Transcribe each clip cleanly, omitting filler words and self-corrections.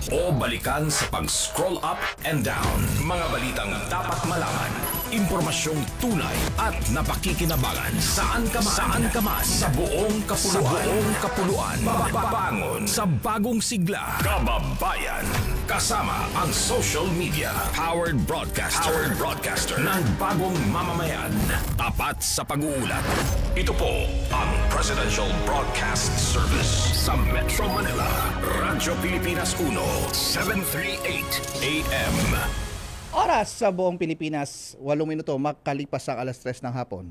o balikan sa pag-scroll up and down. Mga balitang dapat malaman, impormasyong tunay at napakikinabangan. Saan ka man sa buong kapuluan. Mababangon sa bagong sigla. Kababayan. Kasama ang social media. Powered broadcaster ng bagong mamamayan. Tapat sa pag-uulat. Ito po ang Presidential Broadcast Service sa Metro Manila. Radyo Pilipinas 1, 738 AM. Oras sa buong Pilipinas, 8 minuto makalipas ang alas 3 ng hapon.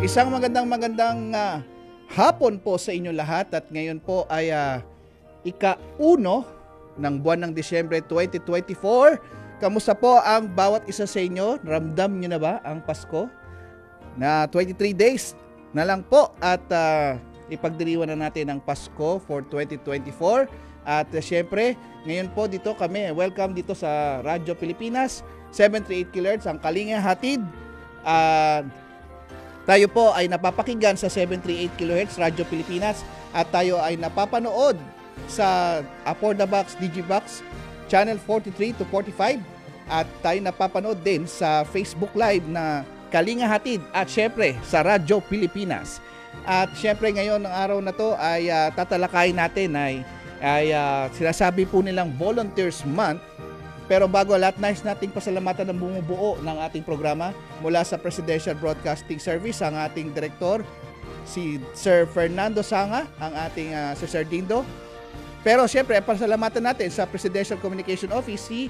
Isang magandang hapon po sa inyo lahat at ngayon po ay ika-1 ng buwan ng Disyembre 2024. Kamusta po ang bawat isa sa inyo? Ramdam nyo na ba ang Pasko? Na 23 days na lang po at ipagdiriwan na natin ang Pasko for 2024. At syempre, ngayon po dito kami, welcome dito sa Radyo Pilipinas, 738 kHz, ang Kalinga Hatid. Tayo po ay napapakinggan sa 738 kHz Radyo Pilipinas at tayo ay napapanood sa Apordabox Digibox Channel 43 to 45 at tayo napapanood din sa Facebook Live na Kalinga Hatid at syempre sa Radyo Pilipinas. At syempre ngayon ng araw na to ay tatalakayin natin ay sinasabi po nilang Volunteers Month. Pero bago lahat, nais nating pasalamatan ng bumubuo ng ating programa mula sa Presidential Broadcasting Service, ang ating direktor, si Sir Fernando Sanga, ang ating si Sir Dindo. Pero siyempre, pasalamatan natin sa Presidential Communication Office, si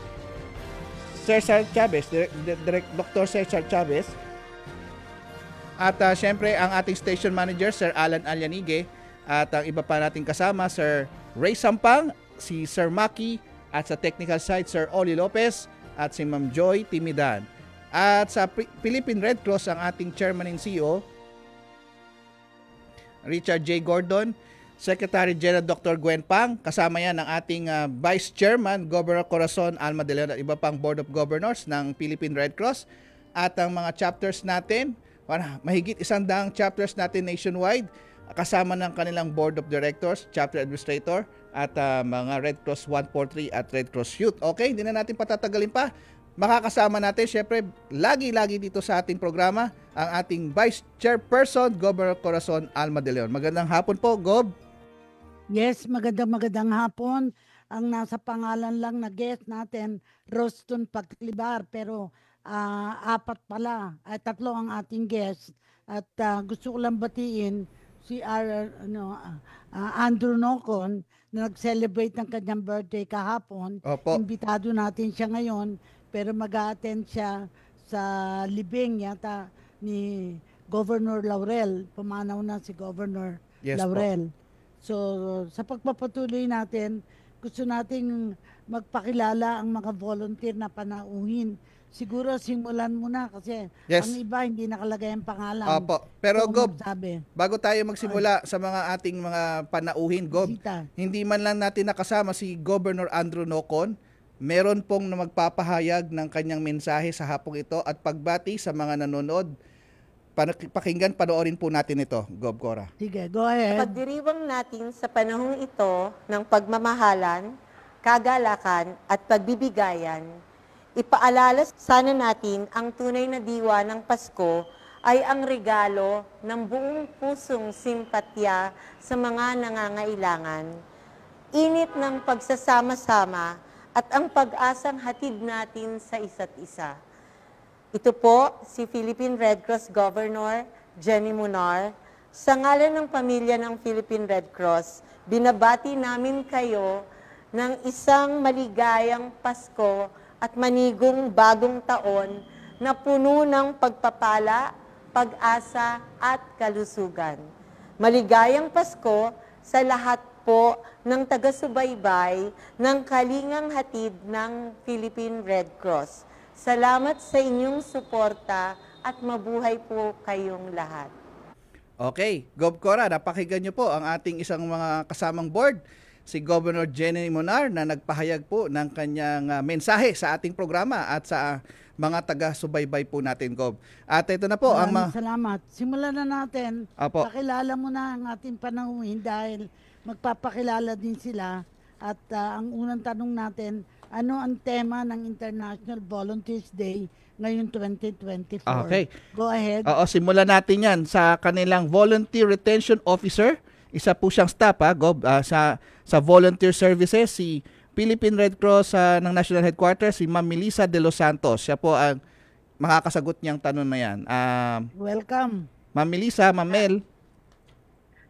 Cesar Chavez, Dr. Cesar Chavez. At siyempre, ang ating station manager, Sir Alan Alyanige. At ang iba pa nating kasama, Sir Ray Sampang, si Sir Maki, at sa technical side, Sir Oli Lopez at si Ma'am Joy Timidan. At sa Philippine Red Cross, ang ating Chairman and CEO, Richard J. Gordon, Secretary General Dr. Gwen Pang, kasama yan ang ating Vice Chairman, Governor Corazon Alma de Leon at iba pang Board of Governors ng Philippine Red Cross. At ang mga chapters natin, mahigit 100 chapters natin nationwide, kasama ng kanilang Board of Directors, Chapter Administrator, at mga Red Cross 143 at Red Cross Youth. Okay, hindi na natin patatagalin pa. Makakasama natin, syempre, lagi-lagi dito sa ating programa, ang ating Vice Chairperson, Governor Corazon Alma de Leon. Magandang hapon po, Gob. Yes, magandang hapon. Ang nasa pangalan lang na guest natin, Roston Pagtlibar, pero 4 pala, ay 3 ang ating guest. At gusto ko lang batiin si Andrew Nocon na nag-celebrate ng kanyang birthday kahapon. Opo. Imbitado natin siya ngayon, pero mag-a-attend siya sa libing yata ni Governor Laurel. Pumanaw na si Governor Laurel. Po. So, sa pagpapatuloy natin, gusto nating magpakilala ang mga volunteer na panauhin. Siguro simulan mo na kasi ang iba hindi nakalagay ang pangalan. Opo. Pero Gob, bago tayo magsimula sa mga ating mga panauhin, Gob, hindi man lang natin nakasama si Governor Andrew Nocon. Meron pong na magpapahayag ng kanyang mensahe sa hapong ito at pagbati sa mga nanonood. Pakinggan, panoorin po natin ito, Gob Cora. Sige, go ahead. Pagdiriwang natin sa panahong ito ng pagmamahalan, kagalakan at pagbibigayan, ipaalala sana natin ang tunay na diwa ng Pasko ay ang regalo ng buong pusong simpatya sa mga nangangailangan, init ng pagsasama-sama at ang pag-asang hatid natin sa isa't isa. Ito po si Philippine Red Cross Governor Jenny Munar. Sa ngalan ng pamilya ng Philippine Red Cross, binabati namin kayo ng isang maligayang Pasko at manigong bagong taon na puno ng pagpapala, pag-asa at kalusugan. Maligayang Pasko sa lahat po ng taga-subaybay ng Kalingang Hatid ng Philippine Red Cross. Salamat sa inyong suporta at mabuhay po kayong lahat. Okay, Gov Cora, napakinggan niyo po ang ating isang mga kasamang board, si Governor Jenny Monar, na nagpahayag po ng kanyang mensahe sa ating programa at sa mga taga-subaybay po natin, Gov. At ito na po ang Maraming salamat. Simulan na natin. Apo. Pakilala mo na ang ating panauhin dahil magpapakilala din sila. At ang unang tanong natin, ano ang tema ng International Volunteers Day ngayon 2024? Okay. Go ahead. Oo, simulan natin yan sa kanilang Volunteer Retention Officer. Isa po siyang staff Gov, sa Volunteer Services, si Philippine Red Cross ng National Headquarters, si Ma'am Melissa de los Santos. Siya po ang makakasagot niyang tanong na yan. Welcome. Ma'am Melissa, Ma'am Mel.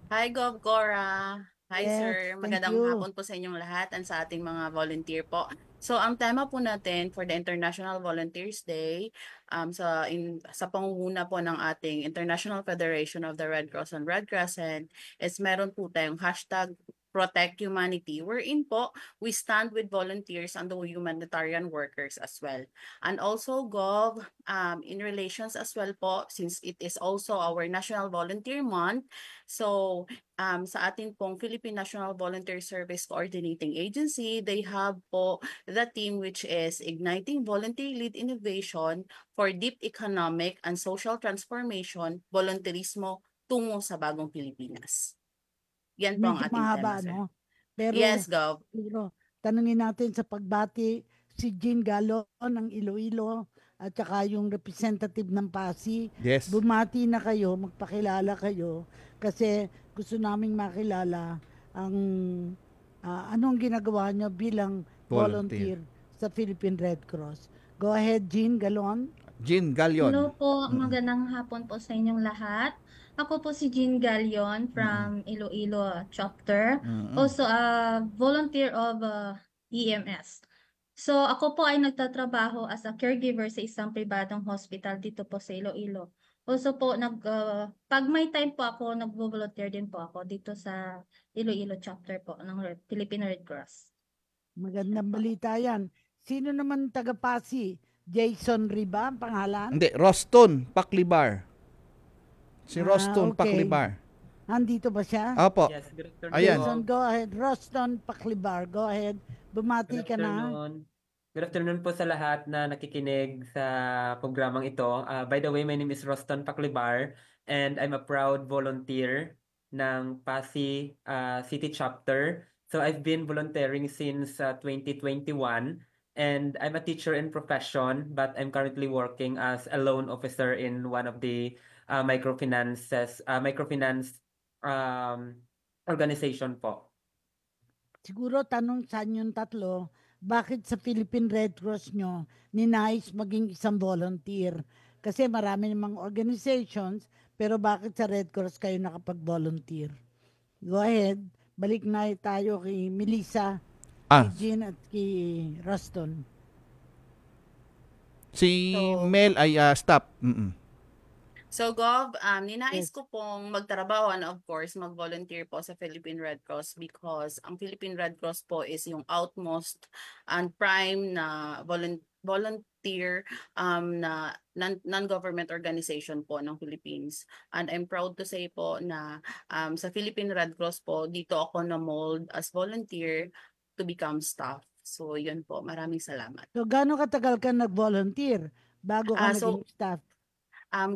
Hi, Gov Cora. Hi, Yes, sir. thank Magandang you. hapon po sa inyong lahat and sa ating mga volunteer po. So, ang tema po natin for the International Volunteers Day, sa pangunguna po ng ating International Federation of the Red Cross and Red Crescent, is meron po tayong hashtag Protect Humanity, wherein po we stand with volunteers and the humanitarian workers as well. And also, Gov, in relations as well po, since it is also our National Volunteer Month, so sa ating pong Philippine National Volunteer Service Coordinating Agency, they have po the team which is Igniting Volunteer-Led Innovation for Deep Economic and Social Transformation, Volunteerismo tungo sa bagong Pilipinas. Yan po ang Medyo ating mahaba, tema, sir. no? Pero, Yes, Gov. siguro, tanungin natin sa pagbati si Jean Galon ng Iloilo at saka yung representative ng PASI. Yes. Bumati na kayo, magpakilala kayo kasi gusto naming makilala ang anong ginagawa nyo bilang volunteer sa Philippine Red Cross. Go ahead, Jean Galon. Jean Galion. Hello po, magandang hapon po sa inyong lahat. Ako po si Jean Galion from Iloilo chapter. Also a volunteer of EMS. So ako po ay nagtatrabaho as a caregiver sa isang pribadong hospital dito po sa Iloilo. Also po pag may time po ako, nagvo-volunteer din po ako dito sa Iloilo chapter po ng Philippine Red Cross. Magandang balita yan. Sino naman taga-Pasi? Jason Riba ang pangalan? Hindi, Roston Paklibar. Si Roston okay. Paklibar. Andito ba siya? Opo. Yes, good afternoon. Ayan. Jason, go ahead. Roston Paklibar, go ahead. Bumati ka na. Good afternoon po sa lahat na nakikinig sa programang ito. By the way, my name is Roston Paklibar and I'm a proud volunteer ng Pasig City Chapter. So I've been volunteering since 2021 and I'm a teacher in profession, but I'm currently working as a loan officer in one of the microfinance organization po. Siguro tanong sa inyong tatlo, bakit sa Philippine Red Cross nyo ninais maging isang volunteer? Kasi marami namang organizations, pero bakit sa Red Cross kayo nakapag-volunteer? Go ahead. Balik na tayo kay Melissa, kay Jean at kay Roston. Si Mel ay stop. So, Gov, ninais ko pong magtrabaho and of course, mag-volunteer po sa Philippine Red Cross because ang Philippine Red Cross po is yung outmost and prime na volunteer na non-government organization po ng Philippines. And I'm proud to say po na sa Philippine Red Cross po, dito ako na-mold as volunteer to become staff. So, yun po. Maraming salamat. So, gaano katagal ka nag-volunteer bago ka naging staff?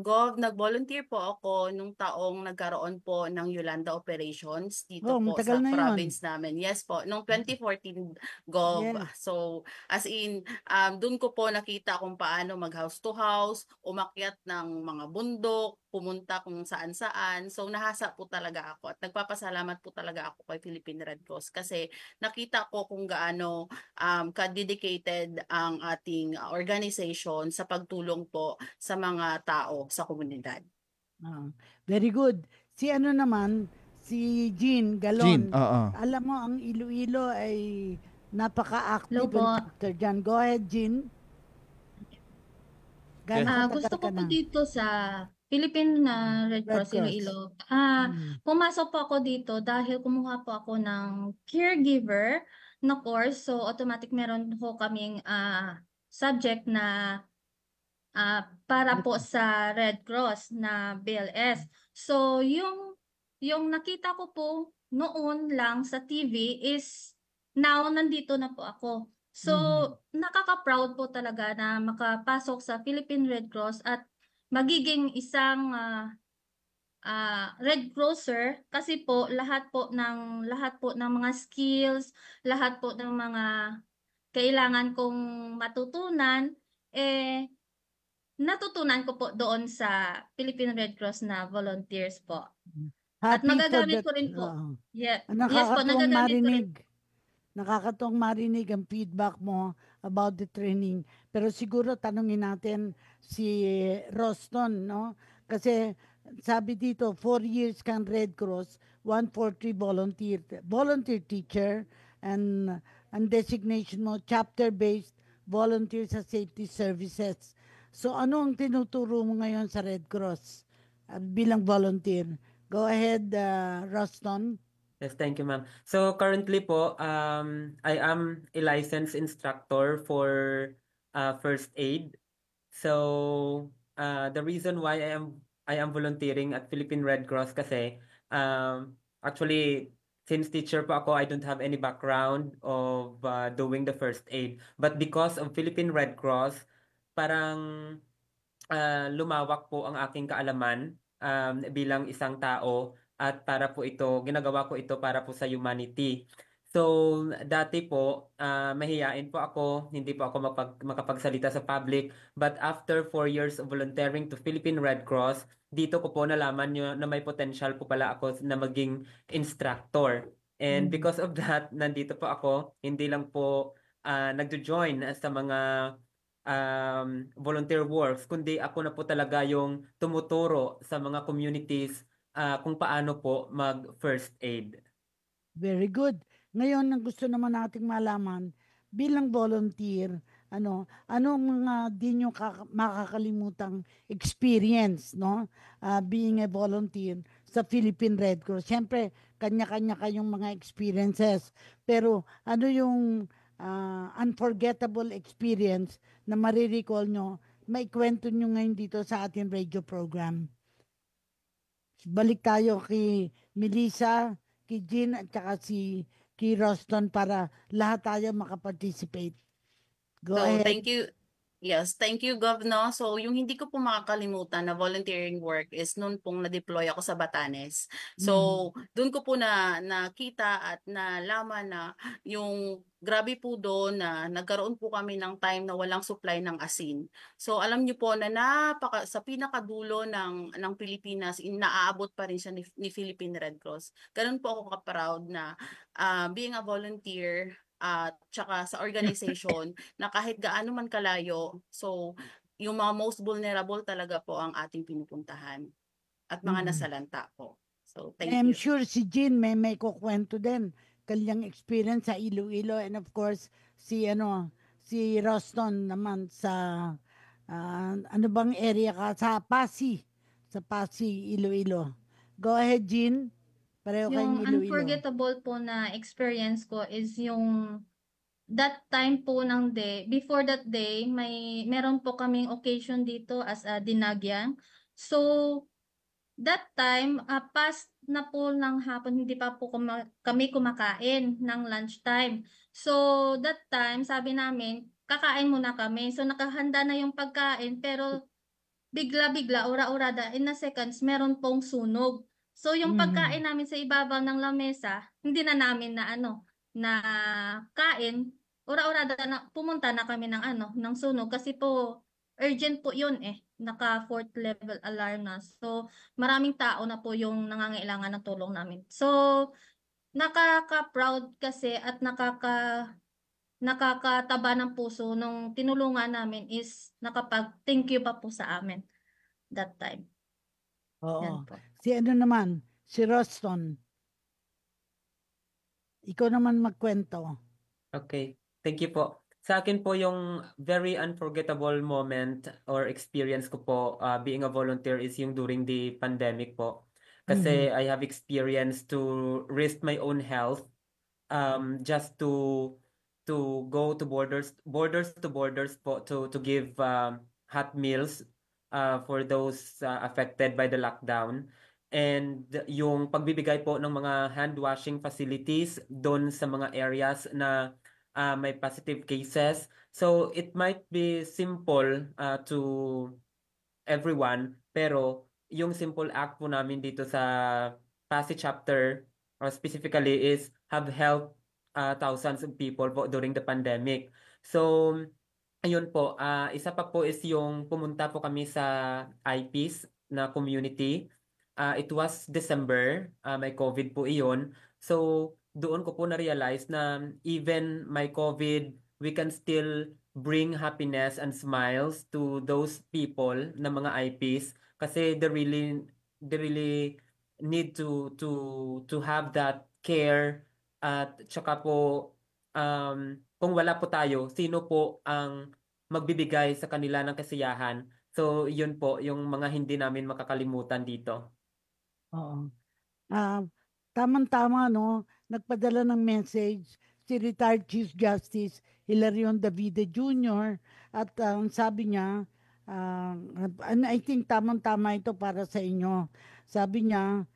Gov, nag-volunteer po ako nung taong nagkaroon po ng Yolanda Operations dito po sa province namin. Yes po, nung 2014, Gov. Yes. So, as in, dun ko po nakita kung paano mag-house to house, umakyat ng mga bundok, pumunta kung saan-saan. So, nahasa po talaga ako at nagpapasalamat po talaga ako kay Philippine Red Cross kasi nakita ko kung gaano ka-dedicated ang ating organization sa pagtulong po sa mga tao sa komunidad. Very good. Si ano naman, si Jean Galon. Jean, alam mo, ang Iloilo ay napaka-active Hello po. factor dyan. Go ahead, Jean. Gusto ko po dito sa Philippine Red Cross Iloilo. Pumasok po ako dito dahil kumuha po ako ng caregiver na course. So automatic meron po kaming subject na para po sa Red Cross na BLS. So yung nakita ko po noon lang sa TV is now nandito na po ako. So nakaka-proud po talaga na makapasok sa Philippine Red Cross at magiging isang Red Crosser kasi po lahat po ng mga skills, lahat po ng mga kailangan kong matutunan natutunan ko po doon sa Philippine Red Cross na volunteers po. At Happy for magagamit that. ko rin po. Oo. Yes po, Nakakatuwang nagagamit ko rin. marinig. Nakakatuwang marinig ang feedback mo about the training. Pero siguro tanungin natin si Roston, no? Kasi sabi dito, 4 years kang Red Cross, 143 volunteer teacher, and ang designation mo, chapter-based volunteer sa safety services. So ano ang tinuturo mo ngayon sa Red Cross bilang volunteer? Go ahead, Roston. Yes, thank you, ma'am. So currently po, I am a licensed instructor for first aid. So the reason why I am volunteering at Philippine Red Cross kasi actually since teacher po ako, I don't have any background of doing the first aid. But because of Philippine Red Cross, parang lumawak po ang aking kaalaman bilang isang tao at ginagawa ko ito para po sa humanity. So, dati po, mahiyain po ako, hindi po ako makapagsalita sa public. But after 4 years of volunteering to Philippine Red Cross, dito ko po nalaman nyo na may potential po pala ako na maging instructor. And because of that, nandito po ako, hindi lang po nagjo-join sa mga volunteer works, kundi ako na po talaga yung tumuturo sa mga communities kung paano po mag-first aid. Very good. Ngayon, ang gusto naman nating malaman, bilang volunteer, ano mga di nyo makakalimutang experience, no? Being a volunteer sa Philippine Red Cross. Siyempre, kanya-kanya kayong mga experiences. Pero ano yung unforgettable experience na marirecall nyo, maikwento nyo ngayon dito sa ating radio program? Balik tayo kay Melissa, kay Jean at saka kay Roston para lahat tayo makaparticipate. Go So, ahead. thank you. Yes, thank you, Govno. So, yung hindi ko po makakalimutan na volunteering work is noon pong na-deploy ako sa Batanes. So, doon ko po nakita at nalaman na yung grabe po doon na nagkaroon po kami ng time na walang supply ng asin. So, alam niyo po na sa pinakadulo ng Pilipinas, naaabot pa rin siya ni Philippine Red Cross. Ganun po ako ka-proud na being a volunteer at tsaka sa organization na kahit gaano man kalayo, so yung mga most vulnerable talaga po ang ating pinupuntahan at mga nasalanta po. So thank I'm you. sure si Jean may kukwento din kanyang experience sa Iloilo, and of course si Roston naman sa ano bang area ka, sa Pasig, Iloilo. Go ahead, Jean. Pareho kayong Yung Iloilo. unforgettable po na experience ko is yung that time po ng day, before that day, meron po kaming occasion dito as a dinagyan. So, that time, past na po ng hapon, hindi pa po kami kumakain ng lunchtime. So, that time, sabi namin, kakain muna kami. So, nakahanda na yung pagkain, pero bigla-bigla, ura-urada, in a seconds, meron pong sunog. So, yung pagkain namin sa ibabaw ng lamesa, hindi na namin na kain. Ura-urada na, pumunta na kami ng sunog kasi po, urgent po yun naka 4th level alarm na. So, maraming tao na po yung nangangailangan ng tulong namin. So, nakaka-proud kasi at nakakataba ng puso nung tinulungan namin is nakapag-thank you pa po sa amin that time. Oo. Yan po. Si Roston. Ikaw naman magkwento. Okay, thank you po. Sa akin po yung very unforgettable moment or experience ko po being a volunteer is yung during the pandemic po. Kasi I have experienced to risk my own health just to go to borders to borders po to give hot meals for those affected by the lockdown. And yung pagbibigay po ng mga hand washing facilities doon sa mga areas na may positive cases. So it might be simple to everyone, pero yung simple act po namin dito sa PASI chapter specifically is have helped thousands of people po during the pandemic. So ayun po, isa pa po is yung pumunta po kami sa IPs na community. It was December, may COVID po iyon. So doon ko po na-realize na even may COVID, we can still bring happiness and smiles to those people na mga IPs kasi they really need to have that care at tsaka po kung wala po tayo, sino po ang magbibigay sa kanila ng kasiyahan? So, yun po, yung mga hindi namin makakalimutan dito. Oo. Ah, tamang-tama, no? Nagpadala ng message si retired Chief Justice Hilarion Davide Jr. At ang sabi niya, and I think tamang-tama ito para sa inyo. Sabi niya,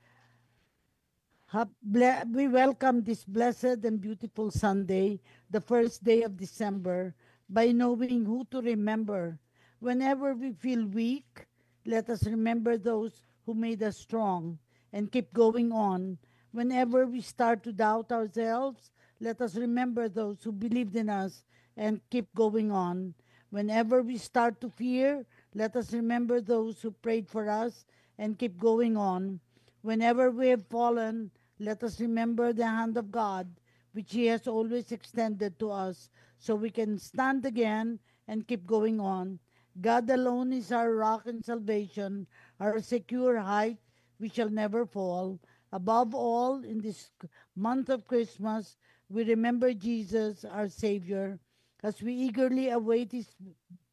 we welcome this blessed and beautiful Sunday, the first day of December, by knowing who to remember. Whenever we feel weak, let us remember those who made us strong and keep going on. Whenever we start to doubt ourselves, let us remember those who believed in us and keep going on. Whenever we start to fear, let us remember those who prayed for us and keep going on. Whenever we have fallen, let us remember the hand of God, which He has always extended to us, so we can stand again and keep going on. God alone is our rock and salvation, our secure height. We shall never fall. Above all, in this month of Christmas, we remember Jesus, our Savior, as we eagerly await His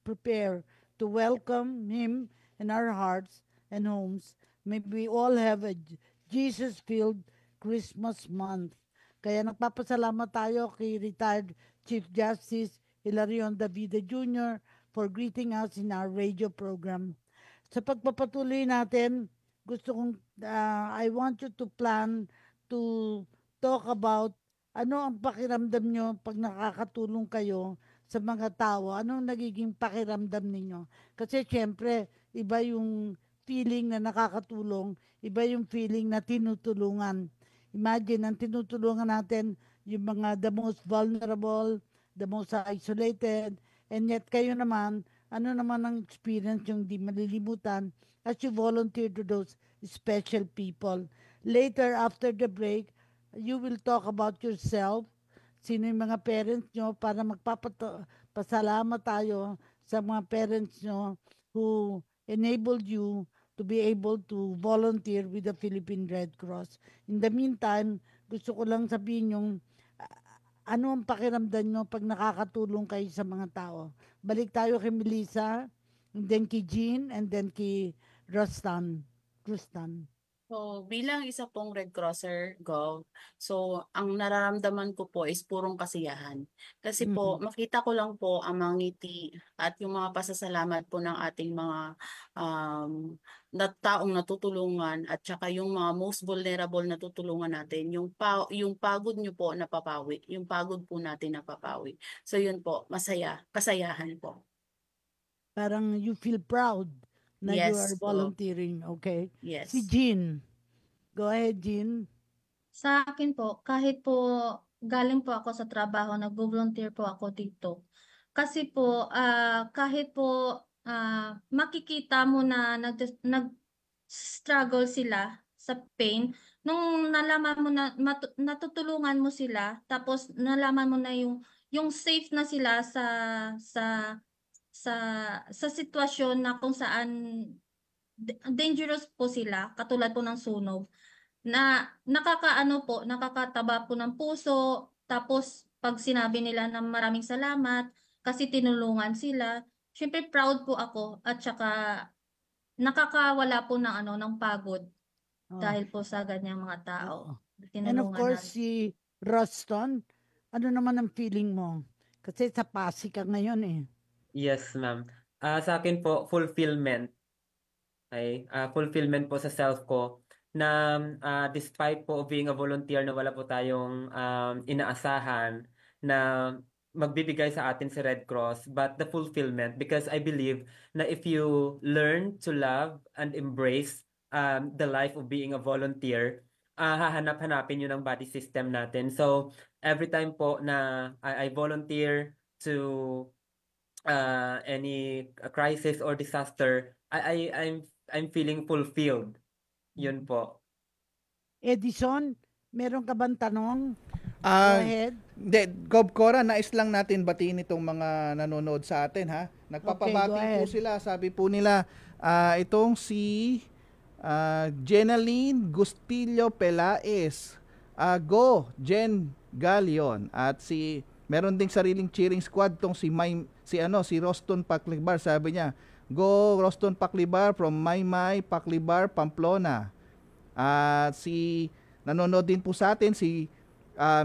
prepare to welcome Him in our hearts and homes. May we all have a Jesus-filled Christmas month. Kaya nagpapasalamat tayo kay retired Chief Justice Hilarion Davide Jr. for greeting us in our radio program. Sa pagpapatuloy natin, I want you to plan to talk about ano ang pakiramdam nyo pag nakakatulong kayo sa mga tao. Anong nagiging pakiramdam ninyo? Kasi syempre, iba yung feeling na nakakatulong, iba yung feeling na tinutulungan. Imagine, ang tinutulungan natin yung mga the most vulnerable, the most isolated, and yet kayo naman, ano naman ang experience yung di malilimutan as you volunteer to those special people. Later, after the break, you will talk about yourself, sino yung mga parents nyo para magpapasalamat tayo sa mga parents nyo who enabled you to be able to volunteer with the Philippine Red Cross. In the meantime, gusto ko lang sabihin yung ano ang pakiramdam nyo pag nakakatulong kayo sa mga tao. Balik tayo kay Melissa, and then kay Jean, and then kay Rustan. So, bilang isa pong Red Crosser, Gov, so ang nararamdaman ko po is purong kasiyahan. Kasi po, makita ko lang po ang mga ngiti at yung mga pasasalamat po ng ating mga taong natutulungan at saka yung mga most vulnerable na tutulungan natin, yung pagod nyo po napapawi, yung pagod po natin napapawi. So yun po, kasayahan po. Parang you feel proud na you are volunteering, okay? Yes. Si Jean. Go ahead, Jean. Sa akin po, kahit po galing po ako sa trabaho, nag-volunteer po ako dito. Kasi po, kahit po makikita mo na nag-struggle sila sa pain, nung nalaman mo na natutulungan mo sila, tapos nalaman mo na yung safe na sila sa sitwasyon na kung saan dangerous po sila, katulad po ng sunog, na nakakataba po ng puso, tapos pag sinabi nila na maraming salamat kasi tinulungan sila, syempre proud po ako at saka nakakawala po ng pagod dahil po sa ganyang mga tao. And of course, si Ruston, ano naman ang feeling mo? Kasi sa Pasig ka ngayon eh. Yes, ma'am. Sa akin po, fulfillment. Okay? Fulfillment po sa self ko na despite po being a volunteer na wala po tayong inaasahan na magbibigay sa atin si Red Cross, but the fulfillment, because I believe na if you learn to love and embrace the life of being a volunteer, hahanap-hanapin yun ang body system natin. So every time po na I volunteer to any crisis or disaster, I'm feeling fulfilled. Yun po. Edison, meron ka bang tanong? Go ahead. Gob Cora, nais lang natin batiin itong mga nanonood sa atin, ha? Nagpapabati Okay, po sila. Sabi po nila, itong si Jenaline Gustillo Pelaez. Go, Jen Galion. At meron ding sariling cheering squad tong si Roston Paclibar. Sabi niya, go Roston Paclibar from Maymay, Paclibar, Pamplona. At nanonood din po sa atin si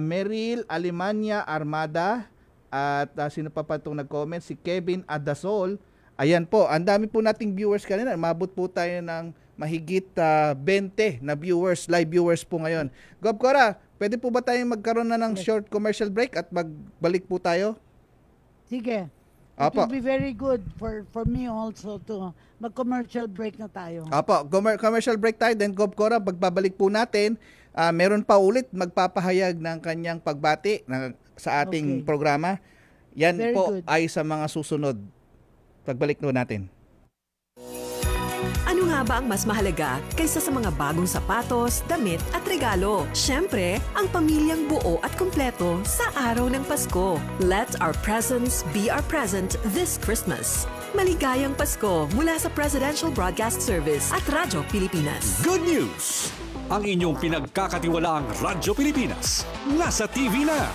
Meryl Alemania Armada, at sino pa itong nag-comment, si Kevin Adasol. Ayan po, ang dami po nating viewers kanina. Mabot po tayo ng mahigit 20 na viewers, live viewers po ngayon. Gob Cora, pwede po ba tayong magkaroon na ng short commercial break at magbalik po tayo? Sige. It Apo. will be very good for me also to mag-commercial break na tayo. Apo, commercial break tayo. Then Gob Cora, pagbabalik po natin, meron pa ulit magpapahayag ng kanyang pagbati sa ating programa. Yan Very po good. ay sa mga susunod. Pagbalik po natin. Ano nga ba ang mas mahalaga kaysa sa mga bagong sapatos, damit at regalo? Siyempre, ang pamilyang buo at kumpleto sa araw ng Pasko. Let our presents be our present this Christmas. Maligayang Pasko mula sa Presidential Broadcast Service at Radyo Pilipinas. Good news! Ang inyong pinagkakatiwalaang Radyo Pilipinas nasa TV na.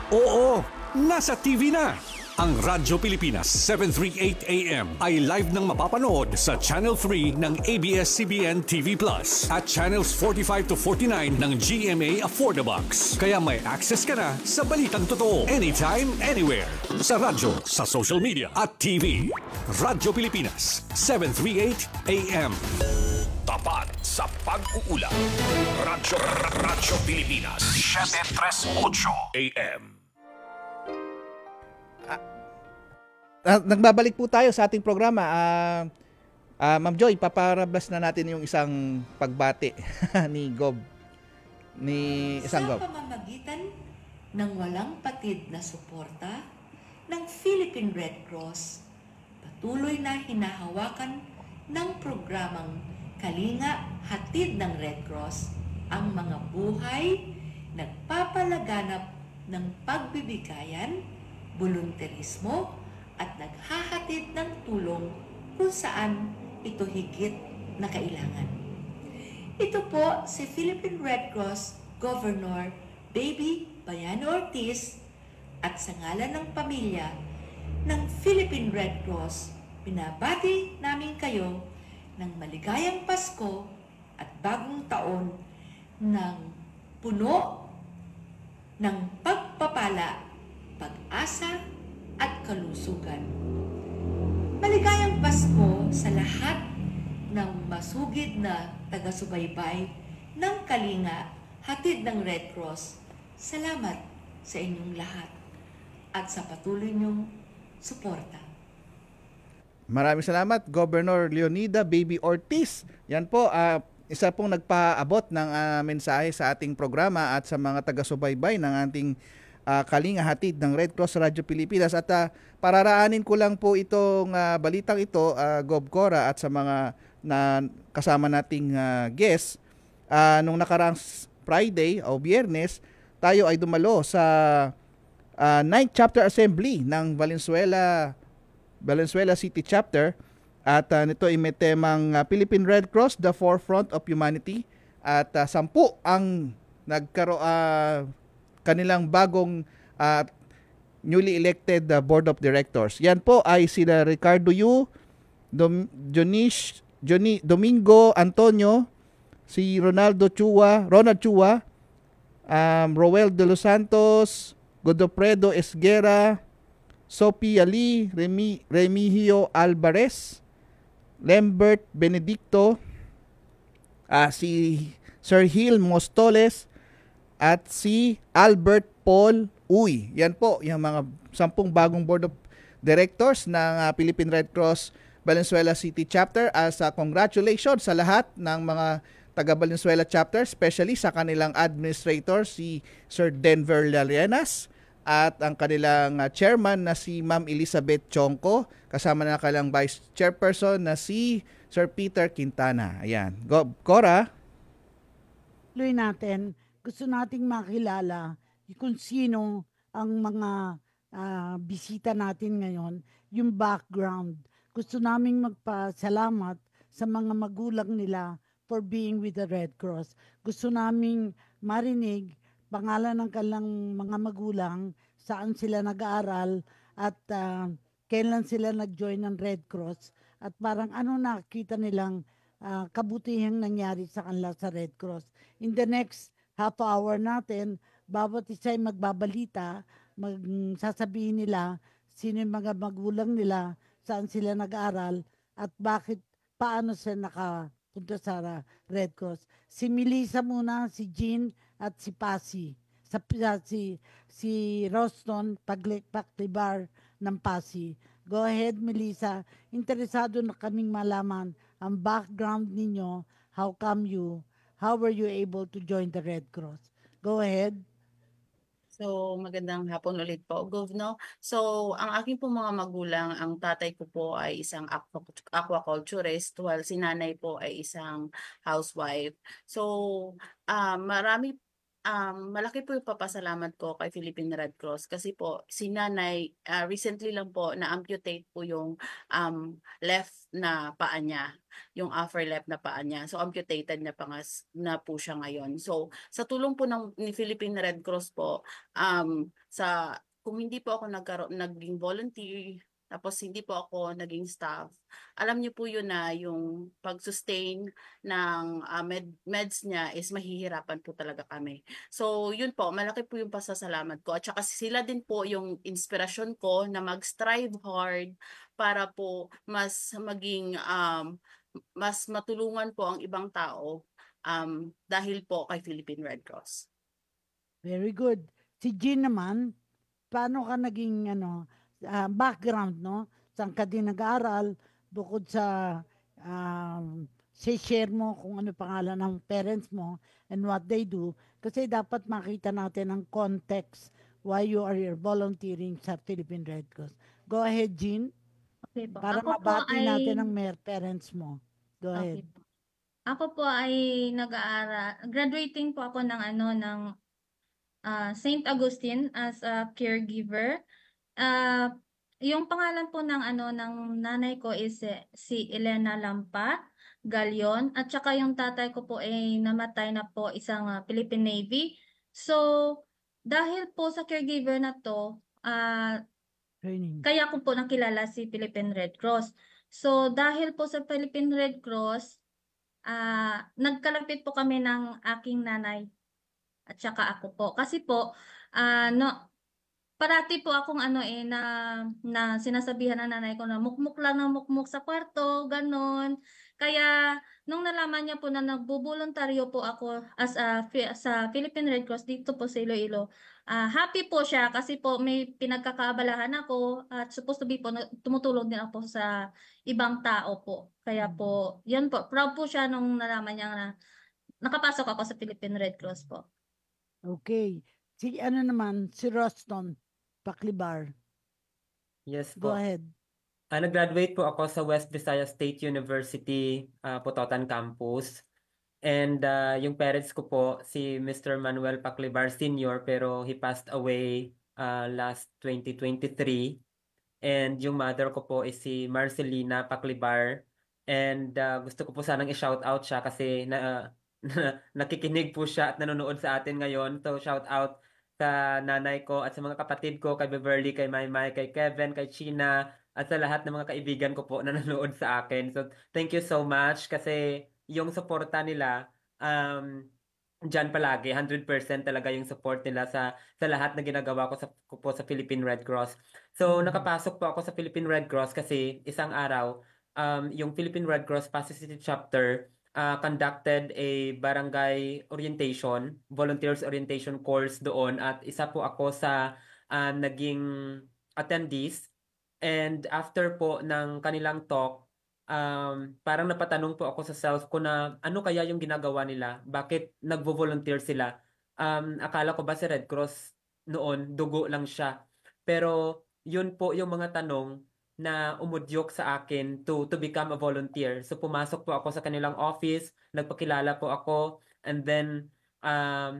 Oo, nasa TV na. Ang Radyo Pilipinas 738 AM ay live nang mapapanood sa Channel 3 ng ABS-CBN TV Plus at Channels 45 to 49 ng GMA Affordabox. Kaya may access ka na sa balitang totoo anytime, anywhere. Sa radyo, sa social media at TV. Radyo Pilipinas 738 AM. Tapat sa pag-uulat. Radyo Pilipinas 738 AM. Nagbabalik po tayo sa ating programa. Ma'am Joy, paparablas na natin yung isang pagbati ni Gob. Sa pamamagitan ng walang patid na suporta ng Philippine Red Cross, patuloy na hinahawakan ng programang Kalinga Hatid ng Red Cross ang mga buhay nagpapalaganap ng pagbibigayan, volunteerismo, at naghahatid ng tulong kung saan ito higit na kailangan. Ito po si Philippine Red Cross Governor Baby Bayano Ortiz, at sa ngalan ng pamilya ng Philippine Red Cross, binabati namin kayo ng maligayang Pasko at bagong taon ng puno ng pagpapala, pag-asa at kalusugan. Maligayang Pasko sa lahat ng masugid na taga-subaybay ng Kalinga Hatid ng Red Cross. Salamat sa inyong lahat at sa patuloy niyong suporta. Maraming salamat, Governor Leonida Baby Ortiz. Yan po, isa pong nagpaabot ng mensahe sa ating programa at sa mga taga-subaybay ng ating Kalinga Hatid ng Red Cross Radyo Pilipinas. At pararaanin ko lang po itong balitang ito, Gob Cora, at sa mga kasama nating guests. Nung nakaraang Friday o Biyernes, tayo ay dumalo sa 9th Chapter Assembly ng Valenzuela City Chapter. At nito ay may temang Philippine Red Cross, the forefront of humanity. At 10 ang kanilang bagong newly elected Board of Directors. Yan po ay sila Ricardo Yu, Domingo Antonio, si Ronald Chua, Roel de los Santos, Godofredo Esguera, Sophia Lee, Remigio Alvarez, Lambert Benedicto, si Sir Hill Mostoles, at si Albert Paul Uy. Yan po, yung mga 10 bagong board of directors ng Philippine Red Cross Valenzuela City Chapter. Congratulations sa lahat ng mga taga Valenzuela Chapter, especially sa kanilang administrator, si Sir Denver Llarenas, at ang kanilang chairman na si Ma'am Elizabeth Chongco, kasama na kanilang vice chairperson na si Sir Peter Quintana. Ayan. Cora? Tuloy natin, gusto nating makilala kung sino ang mga bisita natin ngayon, yung background. Gusto naming magpasalamat sa mga magulang nila for being with the Red Cross. Gusto naming marinig pangalan ng kanilang mga magulang, saan sila nag-aaral, at kailan sila nag-join ng Red Cross, at parang ano nakita nilang kabutihang nangyari sa kanila sa Red Cross. In the next half hour natin, bawat isa ay magbabalita, magsasabihin nila sino yung mga magulang nila, saan sila nag-aaral, at paano sila nakapunta sa Red Cross. Si Melissa muna, si Jean, at si Pasi. Si Roston Paclibar ng Pasi. Go ahead, Melissa. Interesado na kaming malaman ang background ninyo. How were you able to join the Red Cross? Go ahead. So, magandang hapon ulit po, Govno. So, ang aking po mga magulang, ang tatay ko po ay isang aquaculturist, while si nanay po ay isang housewife. So, malaki po yung papasalamat ko kay Philippine Red Cross kasi po si nanay recently lang po na-amputate po yung left na paa niya, yung upper left na paa niya. So amputated na po siya ngayon. So sa tulong po ni Philippine Red Cross po, kung hindi po ako naging volunteer, tapos hindi po ako naging staff, alam niyo po yun na yung pag-sustain ng meds niya is mahihirapan po talaga kami. So yun po, malaki po yung pasasalamat ko. At saka sila din po yung inspirasyon ko na mag-strive hard para po mas matulungan po ang ibang tao dahil po kay Philippine Red Cross. Very good. Si Jean naman, paano ka naging background, no? Saan ka din nag-aaral, bukod sa share mo kung ano pangalan ng parents mo and what they do, kasi dapat makita natin ang context why you are volunteering sa Philippine Red Cross. Go ahead, Jean. Okay po. Para mabati natin ang parents mo. Go ahead. Po. Ako po ay nag-aaral, graduating po ako ng St. Augustine as a caregiver. Yung pangalan po ng nanay ko is si Elena Lampa Galion, at saka yung tatay ko po ay namatay na po, isang Philippine Navy. So dahil po sa caregiver na to, kaya ko po nakilala si Philippine Red Cross. So dahil po sa Philippine Red Cross, nagkalapit po kami ng aking nanay at saka ako po. Kasi po, parati po akong na sinasabihan ng nanay ko na mukmuk lang ng mukmuk sa kwarto, ganon. Kaya nung nalaman niya po na nagboboluntaryo po ako sa Philippine Red Cross dito po sa Iloilo, happy po siya kasi po may pinagkakaabalahan ako at supposed to be po tumutulong din ako sa ibang tao po. Kaya po, yan po, proud po siya nung nalaman niya na nakapasok ako sa Philippine Red Cross po. Okay. Si Roston Paclibar. Yes Go po. ahead. Nag-graduate po ako sa West Visayas State University, Pototan Campus. And yung parents ko po, si Mr. Manuel Paclibar Sr., pero he passed away last 2023. And yung mother ko po is si Marcelina Paclibar. And gusto ko po sanang i-shout out siya kasi nakikinig po siya at nanonood sa atin ngayon. So shout out sa nanay ko at sa mga kapatid ko, kay Beverly, kay Maymay, kay Kevin, kay China, at sa lahat ng mga kaibigan ko po na nanonood sa akin. So thank you so much kasi yung suporta nila Diyan palagi, 100% talaga yung support nila sa lahat na ginagawa ko po sa Philippine Red Cross. So, nakapasok po ako sa Philippine Red Cross kasi isang araw, yung Philippine Red Cross Pasay City Chapter conducted a barangay orientation, volunteers orientation course doon at isa po ako sa naging attendees. And after po ng kanilang talk, parang napatanong po ako sa self ko na ano kaya yung ginagawa nila? Bakit nagvo-volunteer sila? Akala ko ba si Red Cross noon, dugo lang siya. Pero yun po yung mga tanong na umudyok sa akin to become a volunteer. So pumasok po ako sa kanilang office, nagpakilala po ako, and then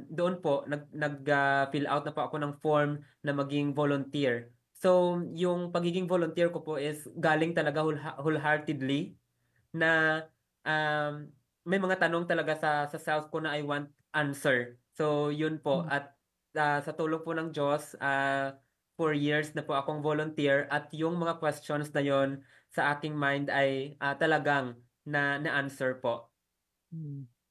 doon po fill out na po ako ng form na maging volunteer. So, yung pagiging volunteer ko po is galing talaga wholeheartedly na um, may mga tanong talaga sa self ko na I want answer. So, yun po. At sa tulong po ng Diyos, 4 years na po akong volunteer at yung mga questions na yon sa aking mind ay talagang na-answer po.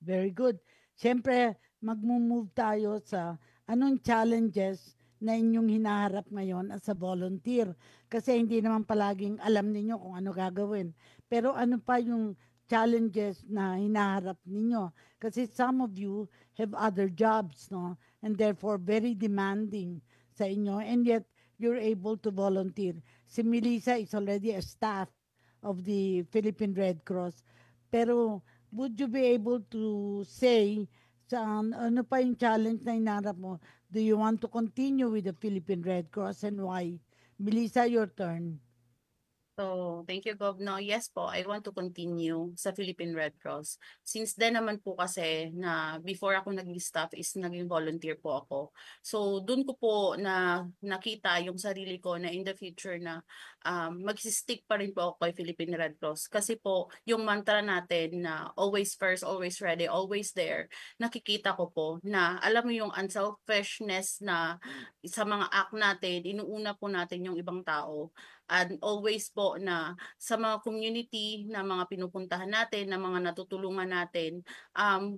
Very good. Siyempre, mag-move tayo sa anong challenges na inyong hinaharap ngayon as a volunteer. Kasi hindi naman palaging alam ninyo kung ano gagawin. Pero ano pa yung challenges na hinaharap ninyo? Kasi some of you have other jobs, no? And therefore, very demanding sa inyo. And yet, you're able to volunteer. Si Melissa is already a staff of the Philippine Red Cross. Pero, would you be able to say ano pa yung challenge na hinarap mo? Do you want to continue with the Philippine Red Cross and why? Melissa, your turn. So, thank you, Govno. Yes po, I want to continue sa Philippine Red Cross. Since then naman po kasi na before ako naging staff is naging volunteer po ako. So, dun ko po na nakita yung sarili ko na in the future na mag-stick pa rin po ako kay Philippine Red Cross. Kasi po, yung mantra natin na always first, always ready, always there, nakikita ko po na alam mo yung unselfishness na sa mga act natin, inuuna po natin yung ibang tao. And always po na sa mga community na mga pinupuntahan natin, na mga natutulungan natin,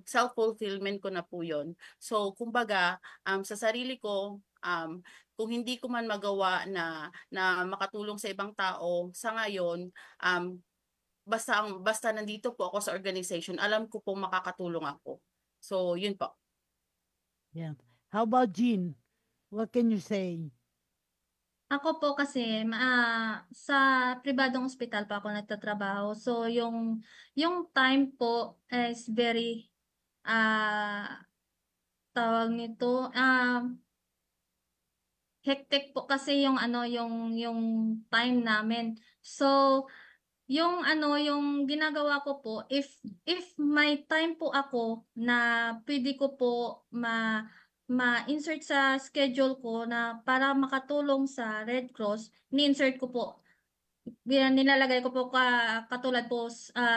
self-fulfillment ko na po yun. So, kumbaga, sa sarili ko, kung hindi ko man magawa na makatulong sa ibang tao, sa ngayon, basta nandito po ako sa organization, alam ko po makakatulong ako. So, yun po. Yeah. How about Jean? What can you say? Ako po kasi sa pribadong ospital pa ako nagtatrabaho. So yung time po is very tawag nito hectic po kasi yung yung time namin. So yung yung ginagawa ko po if may time po ako na pwede ko po ma-insert sa schedule ko na para makatulong sa Red Cross, ni-insert ko po. Nilalagay ko po katulad po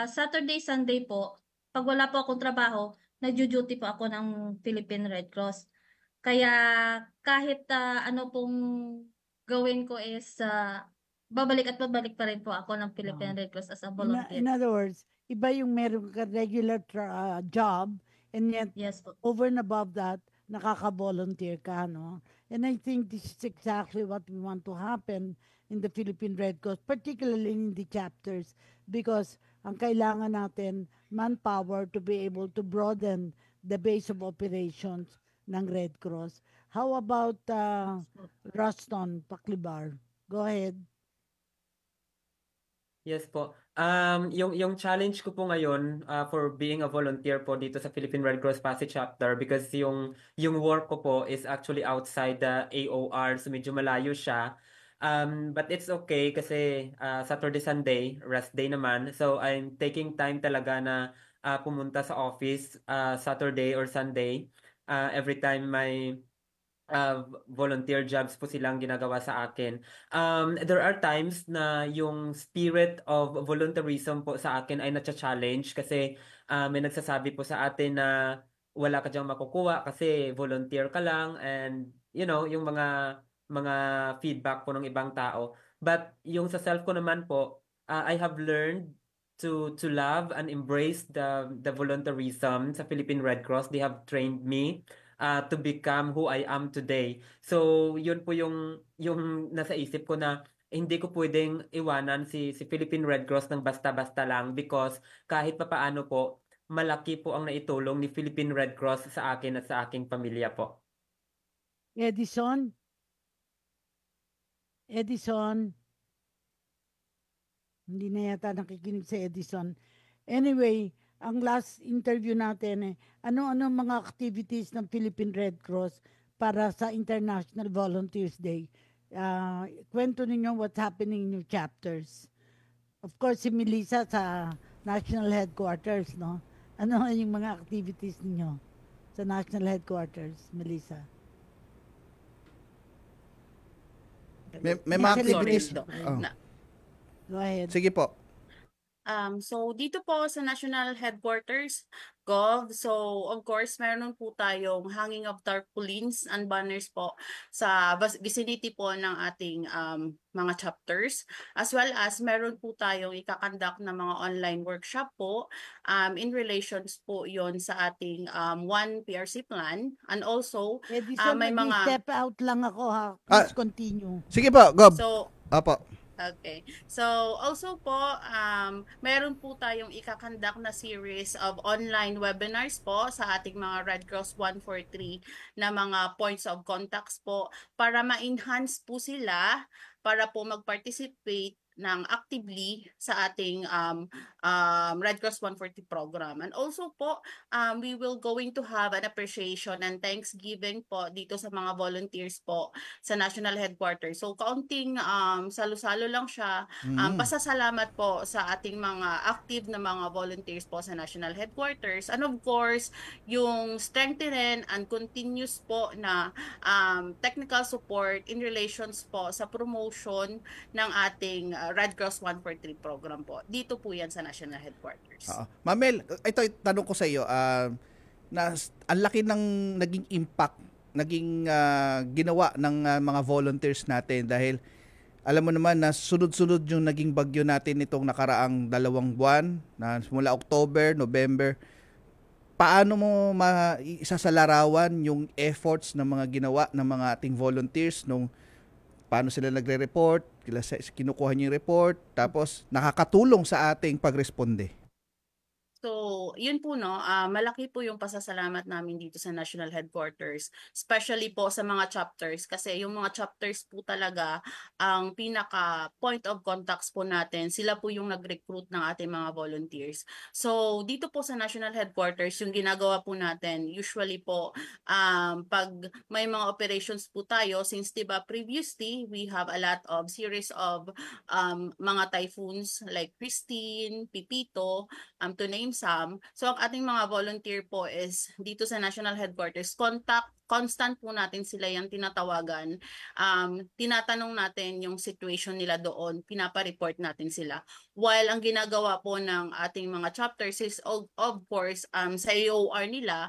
Saturday, Sunday po, pag wala po akong trabaho, nagjo-duty po ako ng Philippine Red Cross. Kaya kahit ano pong gawin ko is babalik pa rin po ako ng Philippine Red Cross as a volunteer. In other words, iba yung meron ka regular job and yet yes po. Over and above that, nakaka-volunteer ka, no? And I think this is exactly what we want to happen in the Philippine Red Cross, particularly in the chapters, because ang kailangan natin, manpower to be able to broaden the base of operations ng Red Cross. How about Ruston Paklibar? Go ahead. Yes po. Yung challenge ko po ngayon for being a volunteer po dito sa Philippine Red Cross Pasay Chapter because yung work ko po is actually outside the AOR, so medyo malayo siya. But it's okay kasi Saturday, Sunday, rest day naman. So I'm taking time talaga na pumunta sa office Saturday or Sunday every time may volunteer jobs po silang ginagawa sa akin. There are times na yung spirit of volunteerism po sa akin ay na-challenge kasi may nagsasabi po sa atin na wala ka diyang makukuha kasi volunteer ka lang and you know, yung mga feedback po ng ibang tao. But yung sa self ko naman po, I have learned to love and embrace the volunteerism sa Philippine Red Cross. They have trained me to become who I am today. So yun po yung nasa isip ko na hindi ko pwedeng iwanan si Philippine Red Cross ng basta-basta lang, because kahit papaano po malaki po ang naitulong ni Philippine Red Cross sa akin at sa aking pamilya po. Edison, hindi na yata nakikinig sa Edison. Anyway, ang last interview natin, ano-ano mga activities ng Philippine Red Cross para sa International Volunteers Day? Kwento ninyo what's happening in your chapters. Of course, si Melissa sa National Headquarters, no? Ano yung mga activities ninyo sa National Headquarters, Melissa? May mga activities. Go ahead. Sige po. So dito po sa National Headquarters, Gov, so of course meron po tayong hanging of tarpaulins and banners po sa vicinity po ng ating mga chapters, as well as meron po tayong ikakandak na mga online workshop po in relations po yon sa ating One PRC plan, and also Edison, may mga step out lang ako ha. Please continue. Sige po, Gob. So, Apo. okay. So, also po, meron po tayong ikakandak na series of online webinars po sa ating mga Red Cross 143 na mga points of contacts po para ma-enhance po sila para po mag-participate ng actively sa ating Red Cross 140 program. And also po, we will going to have an appreciation and Thanksgiving po dito sa mga volunteers po sa National Headquarters. So kaunting salo-salo lang siya. Pasasalamat po sa ating mga active na mga volunteers po sa National Headquarters. And of course, yung strengthen and continuous po na technical support in relations po sa promotion ng ating Red Cross 143 program po. Dito po yan sa National Headquarters. Mamel, ito tanong ko sa iyo, na ang laki ng naging impact, naging ginawa ng mga volunteers natin dahil alam mo naman na sunod-sunod yung naging bagyo natin nitong nakaraang 2 buwan, na mula October, November. Paano mo isasalarawan yung efforts ng mga ginawa ng mga ating volunteers nung paano sila nagre-report, kinukuha niyo yung report, tapos nakakatulong sa ating pagresponde? So, yun po no, malaki po yung pasasalamat namin dito sa National Headquarters, especially po sa mga chapters kasi yung mga chapters po talaga ang pinaka point of contacts po natin. Sila po yung nag-recruit ng ating mga volunteers. So, dito po sa National Headquarters, yung ginagawa po natin, usually po pag may mga operations po tayo, since diba previously we have a lot of series of mga typhoons like Christine, Pipito, to name some. So, ang ating mga volunteer po is dito sa National Headquarters, constant po natin sila yung tinatawagan. Tinatanong natin yung situation nila doon, pinapa-report natin sila. While ang ginagawa po ng ating mga chapters is of course sa AOR nila,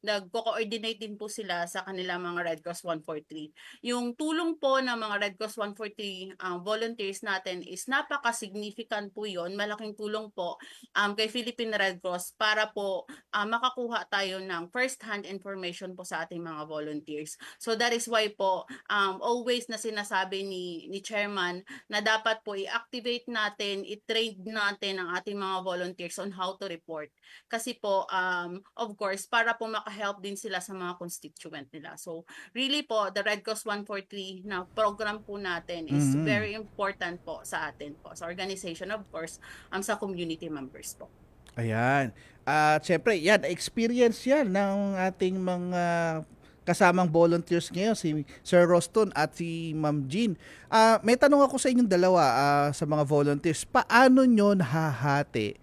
nagko-coordinate din po sila sa kanilang mga Red Cross 143. Yung tulong po ng mga Red Cross 140 volunteers natin is napaka-significant po yon, malaking tulong po kay Philippine Red Cross para po makakuha tayo ng first-hand information po sa ating mga volunteers. So that is why po always na sinasabi ni Chairman na dapat po i-activate natin, i-train natin ang ating mga volunteers on how to report. Kasi po of course para po maka-help din sila sa mga constituent nila. So really po the Red Cross 143 na program po natin is very important po sa atin po, sa organization, of course, sa community members po. Ayan. At syempre, yan, experience yan ng ating mga kasamang volunteers ngayon, si Sir Roston at si Ma'am Jean. May tanong ako sa inyong dalawa, sa mga volunteers. Paano nyo nahahati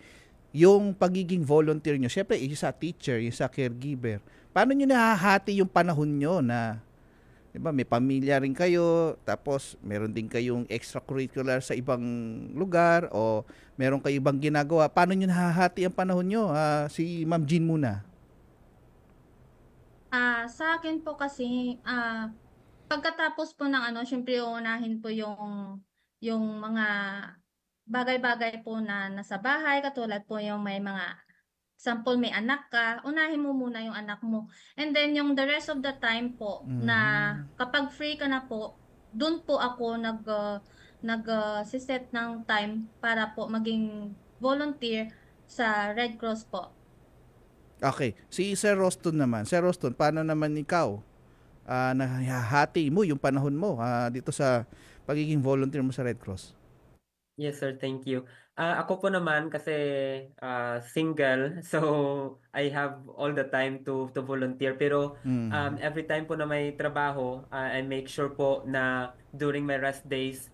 yung pagiging volunteer nyo? Syempre, isa teacher, isa caregiver. Paano nyo nahahati yung panahon nyo na, diba, may pamilya rin kayo, tapos meron din kayong extracurricular sa ibang lugar, o meron kayo ibang ginagawa? Paano nyo nahahati ang panahon nyo? Si Ma'am Jean muna. Sa akin po kasi, pagkatapos po ng syempre uunahin po yung mga bagay-bagay po na nasa bahay, katulad po yung may mga example, may anak ka, unahin mo muna yung anak mo. And then yung the rest of the time po, na kapag free ka na po, dun po ako siset ng time para po maging volunteer sa Red Cross po. Okay. Si Sir Roston naman. Sir Roston, paano naman ikaw nahahati mo yung panahon mo dito sa pagiging volunteer mo sa Red Cross? Yes, sir. Thank you. Ako po naman kasi single, so I have all the time to volunteer. Pero every time po na may trabaho, I make sure po na during my rest days,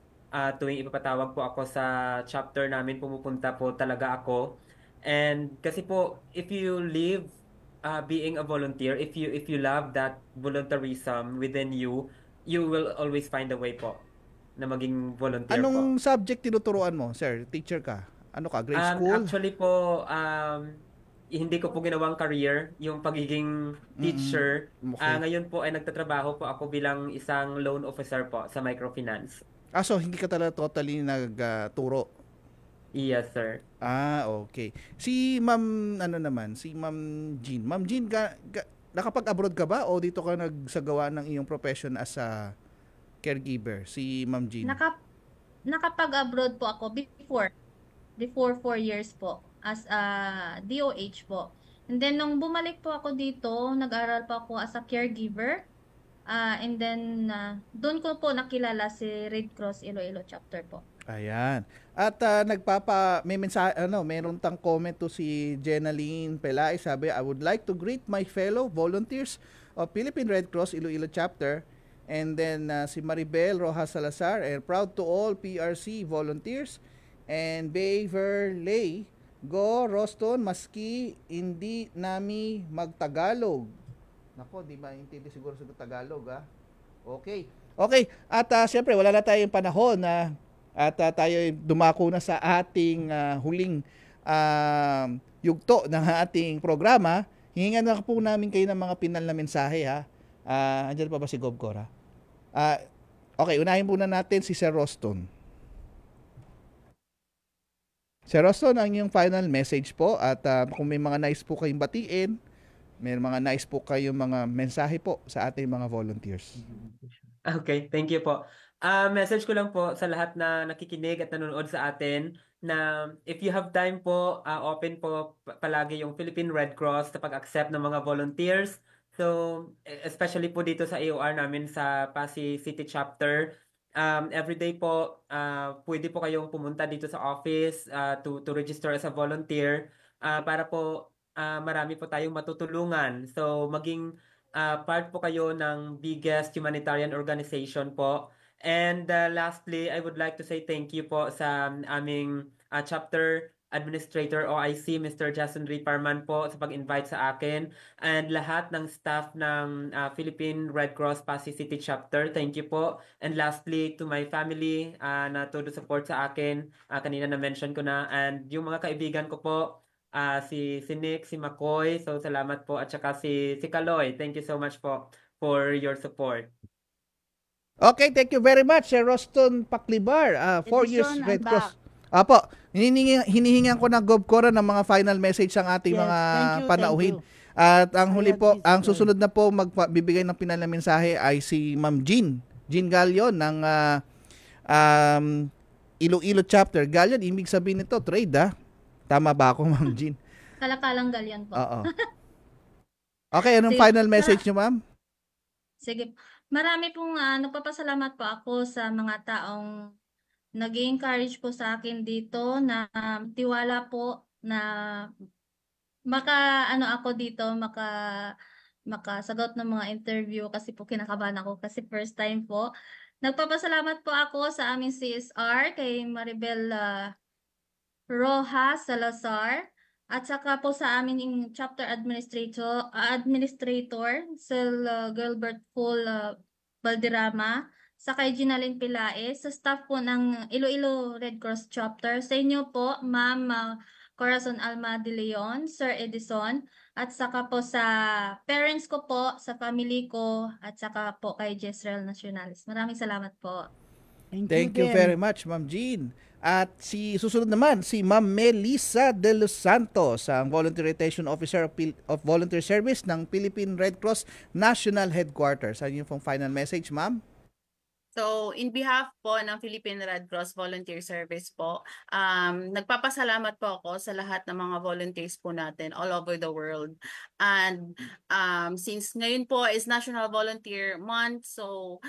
tuwing ipapatawag po ako sa chapter namin, pumupunta po talaga ako. And kasi po, if you live being a volunteer, if you love that volunteerism within you, you will always find a way po na maging volunteer po. Anong subject tinuturuan mo, sir? Teacher ka? Ano ka? Grade school? Actually po, hindi ko po ginawang career yung pagiging teacher. Okay. Ngayon po ay nagtatrabaho po ako bilang isang loan officer po sa microfinance. So hindi ka talaga totally nagturo? Yes, sir. Okay. Si Ma'am, si Ma'am Jean. Ma'am Jean, nakapag-abroad ka ba o dito ka nagsagawa ng iyong profession as a caregiver? Si Ma'am Jean. Nakapag-abroad po ako before 4 years po as a DOH po. And then nung bumalik po ako dito, nag-aral po ako as a caregiver. And then doon ko po nakilala si Red Cross Iloilo chapter po. Ayan. At may mensahe, meron tang comment to si Jenaline Pelay. Sabi, I would like to greet my fellow volunteers of Philippine Red Cross Iloilo chapter. And then si Maribel Rojas Salazar, and proud to all PRC volunteers. And Beverley, go Roston, maski hindi nami magtagalog. Nako, di ba intindi siguro sa Tagalog, ha? Okay. Okay, at siyempre wala na tayong panahon at tayo dumako na sa ating huling yugto ng ating programa. Hihingan na po namin kayo ng mga pinal na mensahe, ha. Andiyan pa ba si Gob Cora? Okay, unahin muna natin si Sir Roston. Sir Roston, ang iyong final message po, at kung may mga nice po kayong batiin, may mga nice po kayong mga mensahe po sa ating mga volunteers. Okay, thank you po. Message ko lang po sa lahat na nakikinig at nanonood sa atin na if you have time po, open po palagi yung Philippine Red Cross sa pag-accept ng mga volunteers. So, especially po dito sa AOR namin sa Pasay City Chapter, every day po, pwede po kayong pumunta dito sa office to register as a volunteer para po marami po tayong matutulungan. So, maging part po kayo ng biggest humanitarian organization po. And lastly, I would like to say thank you po sa aming chapter administrator OIC, Mr. Jason Riparman po sa pag-invite sa akin, and lahat ng staff ng Philippine Red Cross Pasay City Chapter. Thank you po. And lastly, to my family na todo support sa akin, kanina na-mention ko na, and yung mga kaibigan ko po, si Nick, si McCoy, so salamat po, at saka si Kaloy. Thank you so much po for your support. Okay, thank you very much, Sir Roston Paclibar, 4 years Red Cross. Apo, hinihingan ko ng Gob Cora ng mga final message ang ating mga panauhin. At ang huli po, ang susunod na po magbibigay ng pinal na mensahe ay si Ma'am Jean Galion ng Iloilo chapter. Galion, ibig sabihin nito, trade, Tama ba ako, Ma'am Jean? Kalakalang Galion po. Oo. Okay, anong final message niyo, Ma'am? Sige. Marami pong nagpapasalamat po ako sa mga taong nag-encourage po sa akin dito, na tiwala po na makasagot ng mga interview, kasi po kinakabahan ako kasi first time po. Nagpapasalamat po ako sa aming CSR kay Maribel Rojas Salazar, at saka po sa aming chapter administrator Sir Gilbert Full Valderrama, sa kay Jenaline Pilae, sa staff po ng Iloilo Red Cross chapter, sa inyo po Ma'am Corazon Alma de Leon, Sir Edison, at saka po sa parents ko po, sa family ko, at saka po kay Jezreel Nacionales. Maraming salamat po. Thank you very much, Ma'am Jean. At susunod naman, si Ma'am Melissa De Los Santos, ang Volunteer Retention Officer of Volunteer Service ng Philippine Red Cross National Headquarters. Ano yung final message, Ma'am? So, in behalf po ng Philippine Red Cross Volunteer Service po, nagpapasalamat po ako sa lahat ng mga volunteers po natin all over the world. And since ngayon po is National Volunteer Month, so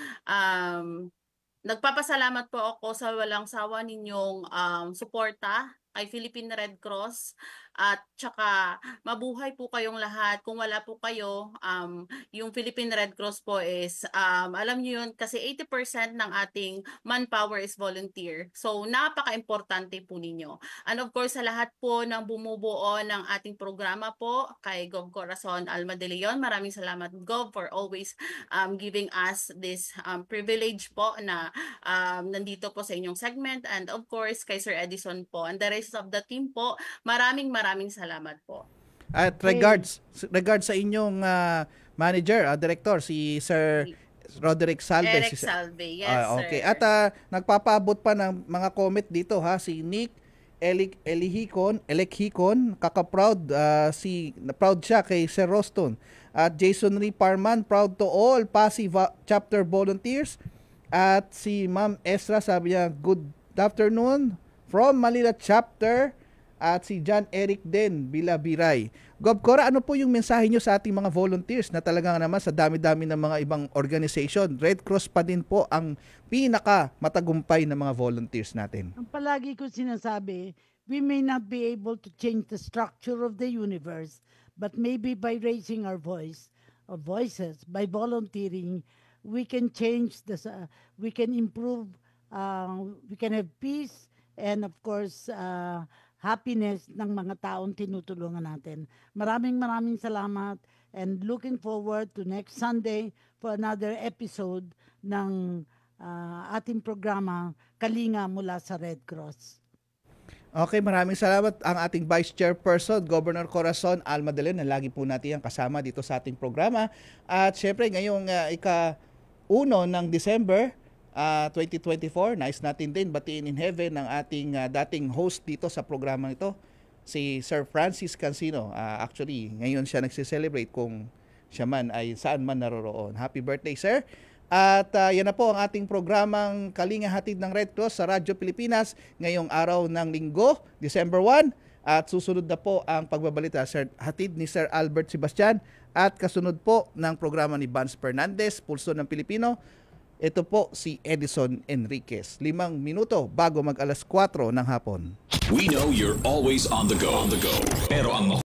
nagpapasalamat po ako sa walang sawa ninyong suporta kay Philippine Red Cross at tsaka mabuhay po kayong lahat. Kung wala po kayo, yung Philippine Red Cross po is, alam niyo yun, kasi 80% ng ating manpower is volunteer. So, napaka-importante po ninyo. And of course, sa lahat po ng bumubuo ng ating programa po, kay Gov Corazon Alma de Leon, maraming salamat Gov for always giving us this privilege po na nandito po sa inyong segment. And of course, kay Sir Edison po and the rest of the team po, maraming salamat po. At regards sa inyong manager, director, si Sir Roderick Salve. Eric Salve, yes okay. sir. At nagpapaabot pa ng mga comment dito si Nick Elighicon, kaka-proud, proud siya kay Sir Roston. At Jason Lee Parman, proud to all PASI chapter volunteers. At si Ma'am Esra, sabi niya, good afternoon from Manila chapter. At si John Eric din, Bilabiray. Gov Cora, ano po yung mensahe nyo sa ating mga volunteers na talagang naman sa dami-dami ng mga ibang organization, Red Cross pa din po ang pinaka matagumpay ng mga volunteers natin? Ang palagi ko sinasabi, we may not be able to change the structure of the universe, but maybe by raising our voices, by volunteering, we can change we can improve, we can have peace, and of course, happiness ng mga taong tinutulungan natin. Maraming salamat and looking forward to next Sunday for another episode ng ating programa Kalinga mula sa Red Cross. Okay, maraming salamat ang ating Vice Chairperson, Governor Corazon Alma de Leon, na lagi po natin ang kasama dito sa ating programa. At syempre ngayong ika-1 ng December 2024, nice natin din batiin in heaven ng ating dating host dito sa programa ito, si Sir Francis Cancino. Actually, ngayon siya nagse-celebrate kung siya man ay saan man naroroon. Happy birthday, sir! At yan na po ang ating programang Kalinga Hatid ng Red Cross sa Radyo Pilipinas ngayong araw ng Linggo, December 1. At susunod na po ang pagbabalita, Sir, hatid ni Sir Albert Sebastian, at kasunod po ng programa ni Vance Fernandez, Pulso ng Pilipino. Ito po si Edison Enriquez. 5 minuto bago mag 4:00 ng hapon. We know you're always on the go. Pero ang